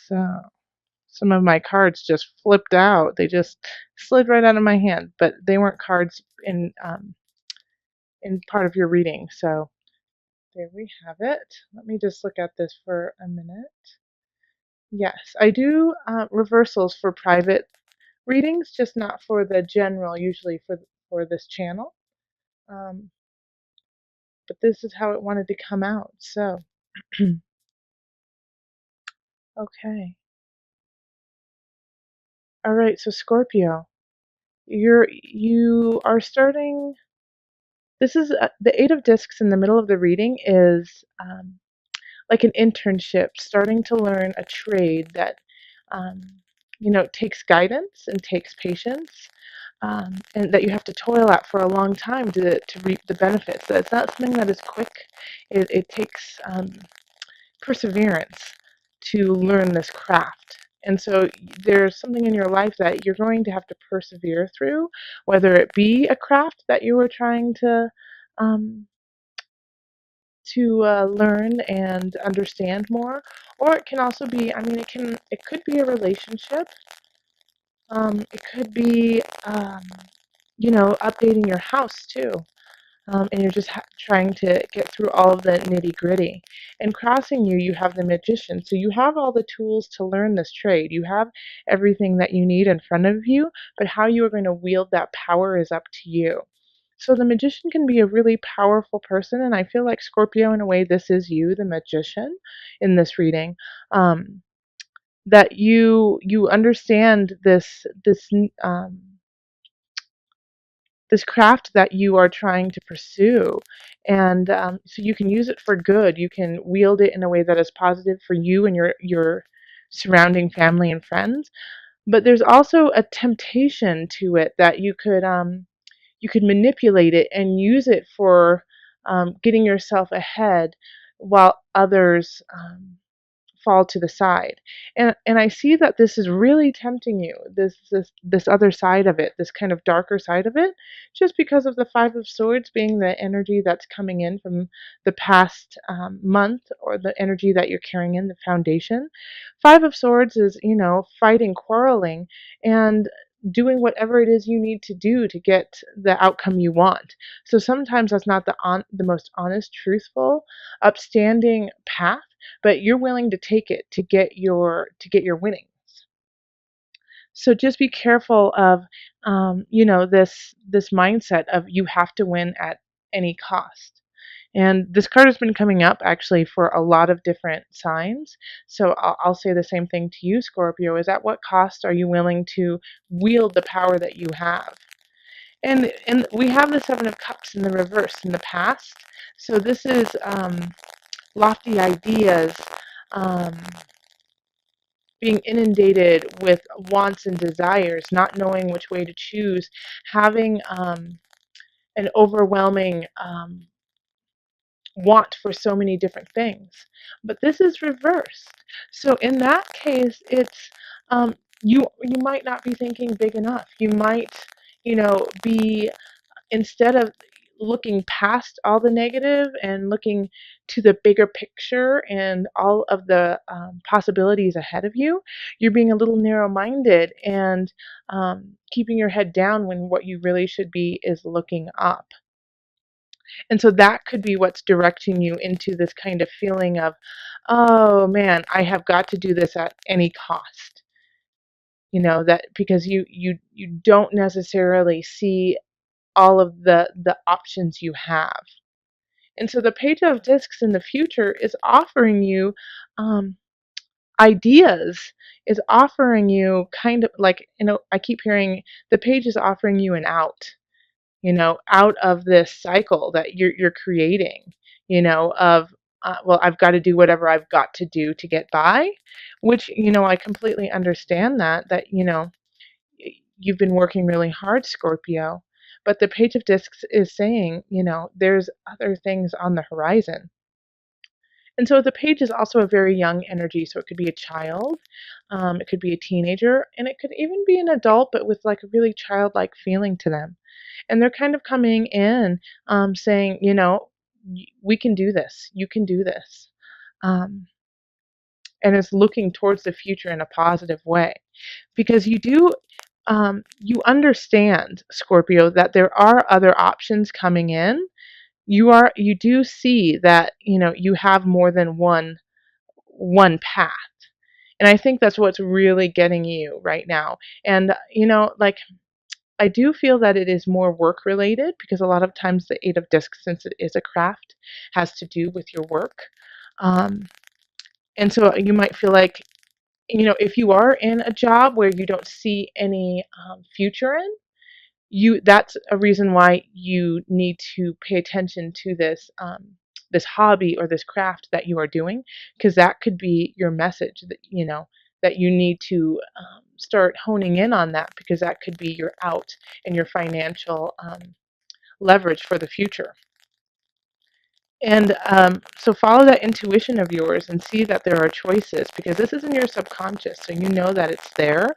So some of my cards just flipped out. They just slid right out of my hand, but they weren't cards in part of your reading. So there we have it. Let me just look at this for a minute. Yes, I do reversals for private readings, just not for the general, usually for this channel. Um, but this is how it wanted to come out. So, okay. All right, so Scorpio, you are starting. This is the Eight of Discs in the middle of the reading is like an internship, starting to learn a trade that um, takes guidance and takes patience, and that you have to toil at for a long time to reap the benefits. So it's not something that is quick. It takes perseverance to learn this craft. And so there's something in your life that you're going to have to persevere through, whether it be a craft that you were trying um, to learn and understand more, or it can also be, I mean, it could be a relationship. It could be, updating your house too. And you're just trying to get through all of the nitty gritty. And crossing you, you have the magician. So you have all the tools to learn this trade. You have everything that you need in front of you, but how you are going to wield that power is up to you. So the magician can be a really powerful person, and I feel like Scorpio, in a way, this is you, the magician, in this reading. That you understand um, this craft that you are trying to pursue, and so you can use it for good. You can wield it in a way that is positive for you and your surrounding family and friends. But there's also a temptation to it that you could manipulate it and use it for getting yourself ahead while others fall to the side. And I see that this is really tempting you, this other side of it, this kind of darker side of it, just because of the Five of Swords being the energy that's coming in from the past month, or the energy that you're carrying in, the foundation. Five of Swords is, fighting, quarreling, and doing whatever it is you need to do to get the outcome you want. So sometimes that's not the most honest, truthful, upstanding path, but you're willing to take it to get your winnings. So just be careful of this mindset of you have to win at any cost. And this card has been coming up actually for a lot of different signs. So I'll say the same thing to you, Scorpio, is at what cost are you willing to wield the power that you have? And we have the Seven of Cups in the reverse in the past. So this is lofty ideas, um, being inundated with wants and desires, not knowing which way to choose, having an overwhelming want for so many different things. But this is reversed. So in that case, it's you might not be thinking big enough. You might, be, instead of looking past all the negative and looking to the bigger picture and all of the possibilities ahead of you, you're being a little narrow-minded and keeping your head down when what you really should be is looking up. And so that could be what's directing you into this kind of feeling of, oh man, I have got to do this at any cost. That because you don't necessarily see all of the options you have. And so the Page of Discs in the future is offering you um, ideas, is offering you kind of like, I keep hearing the page is offering you an out, out of this cycle that you're creating, of, well, I've got to do whatever I've got to do to get by, which, I completely understand that, you've been working really hard, Scorpio. But the Page of Discs is saying, there's other things on the horizon. And so the page is also a very young energy. So it could be a child, it could be a teenager, and it could even be an adult, but with like a really childlike feeling to them. And they're kind of coming in saying, we can do this. You can do this. Um, and is looking towards the future in a positive way. Because you understand, Scorpio, that there are other options coming in. You do see that, you have more than one path. And I think that's what's really getting you right now. And, like, I do feel that it is more work related, because a lot of times the Eight of Discs, since it is a craft, has to do with your work. Um, and so you might feel like, if you are in a job where you don't see any future in, that's a reason why you need to pay attention to this hobby or this craft that you are doing, because that could be your message, that you need to start honing in on that, because that could be your out and your financial leverage for the future. And so follow that intuition of yours and see that there are choices, because this is in your subconscious, so you know that it's there.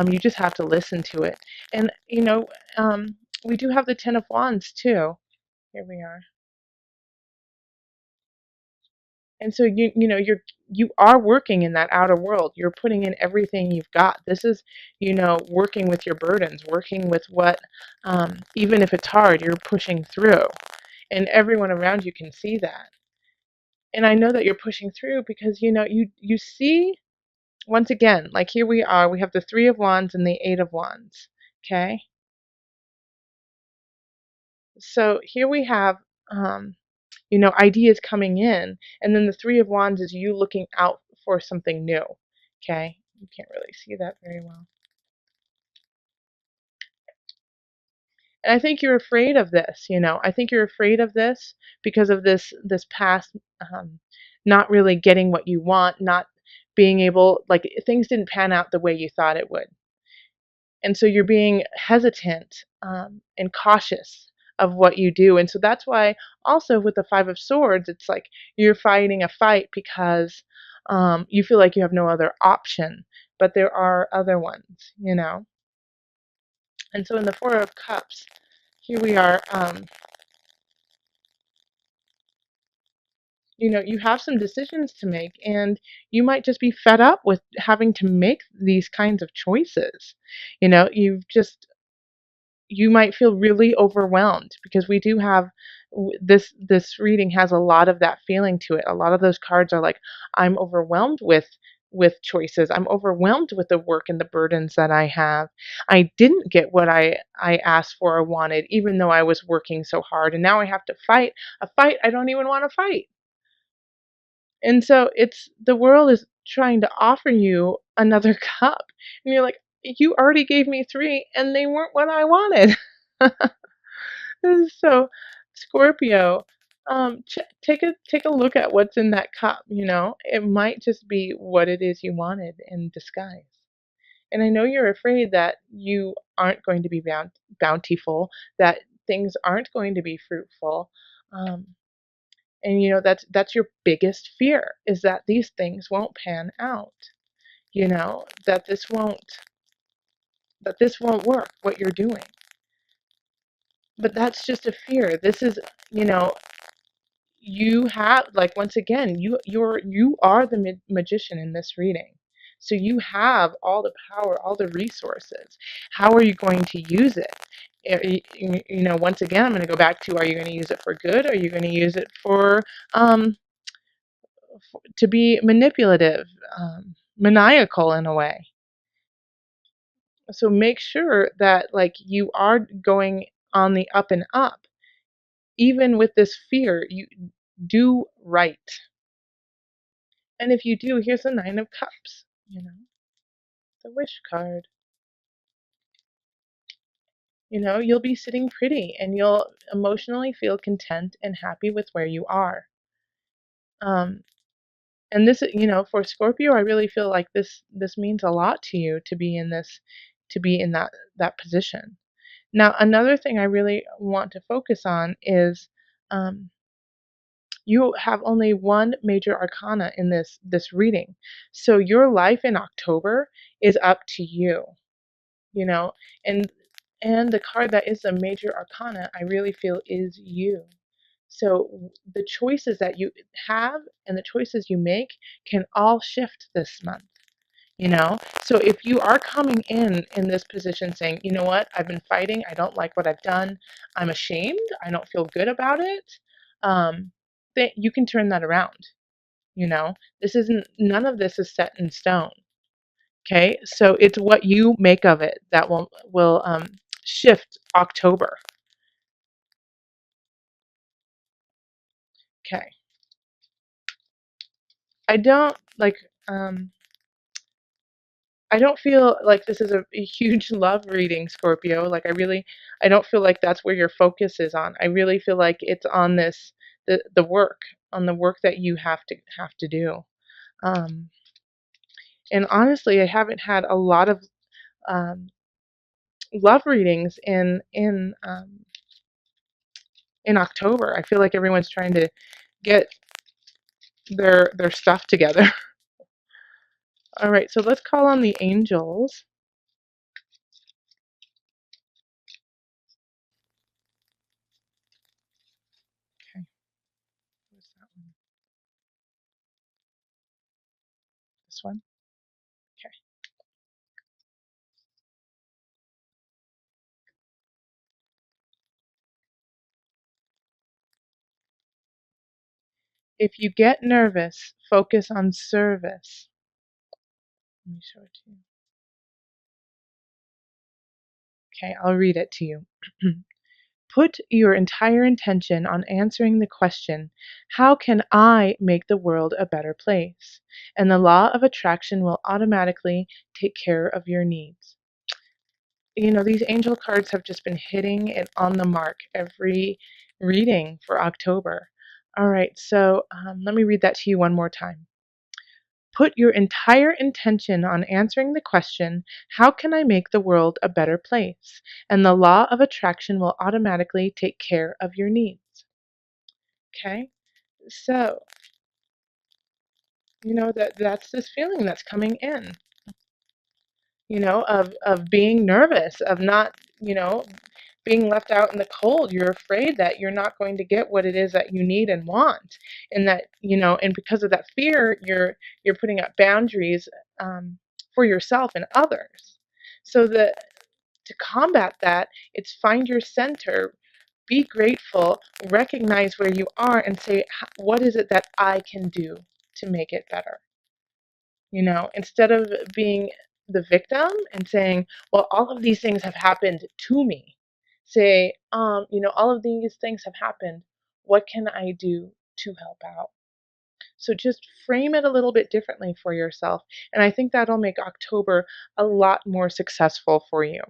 You just have to listen to it. And we do have the Ten of Wands too. Here we are. And so you are working in that outer world. You're putting in everything you've got. This is, working with your burdens, working with what, even if it's hard, you're pushing through, and everyone around you can see that. And I know that you're pushing through because you see, once again, like, here we are, we have the Three of Wands and the Eight of Wands. Okay, so here we have ideas coming in, and then the Three of Wands is you looking out for something new. Okay, you can't really see that very well. And I think you're afraid of this. I think you're afraid of this because of this past, not really getting what you want, not being able, like, things didn't pan out the way you thought it would. And so you're being hesitant, and cautious of what you do. And so that's why also with the Five of Swords, it's like you're fighting a fight because you feel like you have no other option, but there are other ones. And so in the Four of Cups, here we are. You have some decisions to make, and you might just be fed up with having to make these kinds of choices. You might feel really overwhelmed, because we do have this reading has a lot of that feeling to it. A lot of those cards are like, I'm overwhelmed with choices. I'm overwhelmed with the work and the burdens that I have. I didn't get what I asked for or wanted, even though I was working so hard, and now I have to fight a fight I don't even want to fight. And so it's the world is trying to offer you another cup. And you're like, you already gave me three and they weren't what I wanted. So, Scorpio, take a look at what's in that cup. It might just be what it is you wanted in disguise. And I know you're afraid that you aren't going to be bountiful, that things aren't going to be fruitful. Um, and that's your biggest fear, is that these things won't pan out. That this won't work, what you're doing. But that's just a fear. This is, you know, you have, like, once again, you are the magician in this reading. So you have all the power, all the resources. How are you going to use it? Once again, I'm going to go back to, are you going to use it for good? Or are you going to use it for um to be manipulative, maniacal in a way? So make sure that, like, you are going on the up and up. Even with this fear, you do right. And if you do, here's the Nine of Cups, the wish card. You'll be sitting pretty, and you'll emotionally feel content and happy with where you are. And this, for Scorpio, I really feel like this means a lot to you, to be in that position. Now, another thing I really want to focus on is, um, you have only one major arcana in this reading. So your life in October is up to you, you know, and the card that is a major arcana, I really feel, is you. So the choices that you have and the choices you make can all shift this month. You know, so if you are coming in this position saying, you know what, I've been fighting, I don't like what I've done, I'm ashamed, I don't feel good about it, um, that you can turn that around. You know, this isn't, none of this is set in stone. Okay, so it's what you make of it that will shift October. Okay, I don't like um, I don't feel like this is a huge love reading, Scorpio. Like I don't feel like that's where your focus is on. I really feel like it's on the work, on the work that you have to do. Um, and honestly, I haven't had a lot of um, love readings in October. I feel like everyone's trying to get their stuff together. All right, so let's call on the angels. Okay, what's that one? This one? Okay. If you get nervous, focus on service. Let me show it to you. Okay, I'll read it to you. Put your entire intention on answering the question, how can I make the world a better place? And the law of attraction will automatically take care of your needs. You know, these angel cards have just been hitting it on the mark every reading for October. All right, so let me read that to you one more time. Put your entire intention on answering the question, how can I make the world a better place? And the law of attraction will automatically take care of your needs. Okay? So, you know that's this feeling that's coming in, you know, of being nervous, of not, you know, being left out in the cold. You're afraid that you're not going to get what it is that you need and want, and that, you know, and because of that fear, you're putting up boundaries for yourself and others. So that to combat that, it's find your center, be grateful, recognize where you are, and say, what is it that I can do to make it better? You know, instead of being the victim and saying, well, all of these things have happened to me, say, you know, all of these things have happened. What can I do to help out? So just frame it a little bit differently for yourself. And I think that'll make October a lot more successful for you.